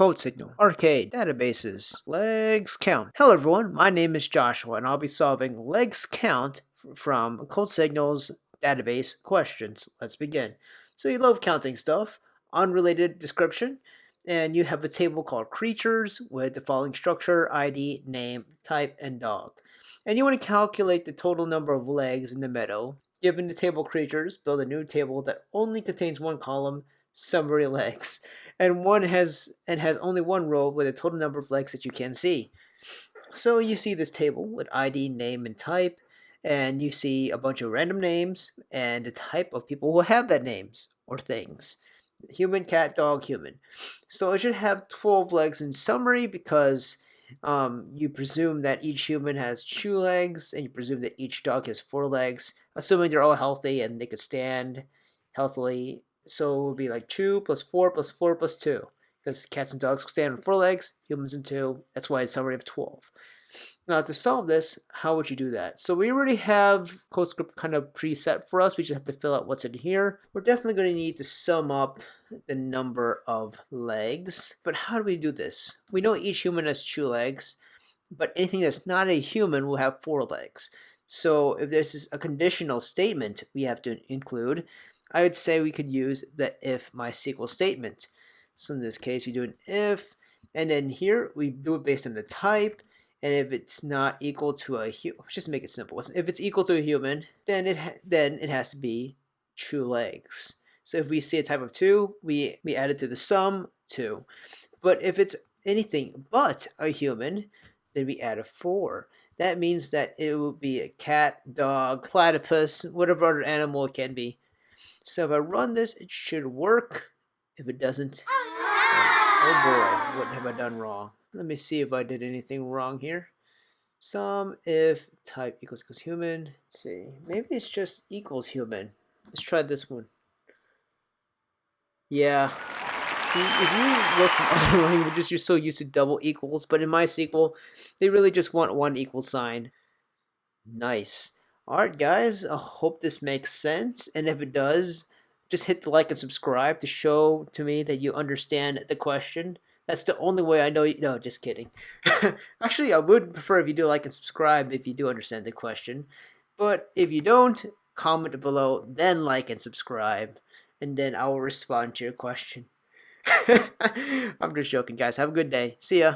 Codesignal, Arcade, Databases, Legs Count. Hello everyone, my name is Joshua and I'll be solving Legs Count from Codesignal's database questions. Let's begin. So you love counting stuff, unrelated description, and you have a table called creatures with the following structure, ID, name, type, and dog. And you want to calculate the total number of legs in the meadow. Given the table creatures, build a new table that only contains one column, summary legs, and has only one row with a total number of legs that you can see. So you see this table with ID, name, and type, and you see a bunch of random names and the type of people who have that names or things. Human, cat, dog, human. So it should have 12 legs in summary because you presume that each human has 2 legs, and you presume that each dog has 4 legs, assuming they're all healthy and they could stand healthily. So it would be like 2 plus 4 plus 4 plus 2. Because cats and dogs stand on 4 legs, humans on 2. That's why it's a summary of 12. Now to solve this, how would you do that? So we already have CodeScript kind of preset for us. We just have to fill out what's in here. We're definitely going to need to sum up the number of legs. But how do we do this? We know each human has 2 legs, but anything that's not a human will have 4 legs. So if this is a conditional statement we have to include, I would say we could use the if MySQL statement. So in this case, we do an if, and then here we do it based on the type. And if it's not equal to a human, just make it simple. If it's equal to a human, then it has to be 2 legs. So if we see a type of 2, we add it to the sum 2. But if it's anything but a human, then we add a 4. That means that it will be a cat, dog, platypus, whatever other animal it can be. So if I run this, it should work. If it doesn't, oh boy, what have I done wrong? Let me see if I did anything wrong here. Sum if type equals human. Let's see. Maybe it's just equals human. Let's try this one. Yeah. See, if you work in other languages, you're so used to double equals, but in MySQL, they really just want one equal sign. Nice. Alright guys, I hope this makes sense, and if it does, just hit the like and subscribe to show to me that you understand the question. That's the only way I know you. No, just kidding. Actually, I would prefer if you do like and subscribe if you do understand the question. But if you don't, comment below, then like and subscribe, and then I will respond to your question. I'm just joking, guys. Have a good day. See ya.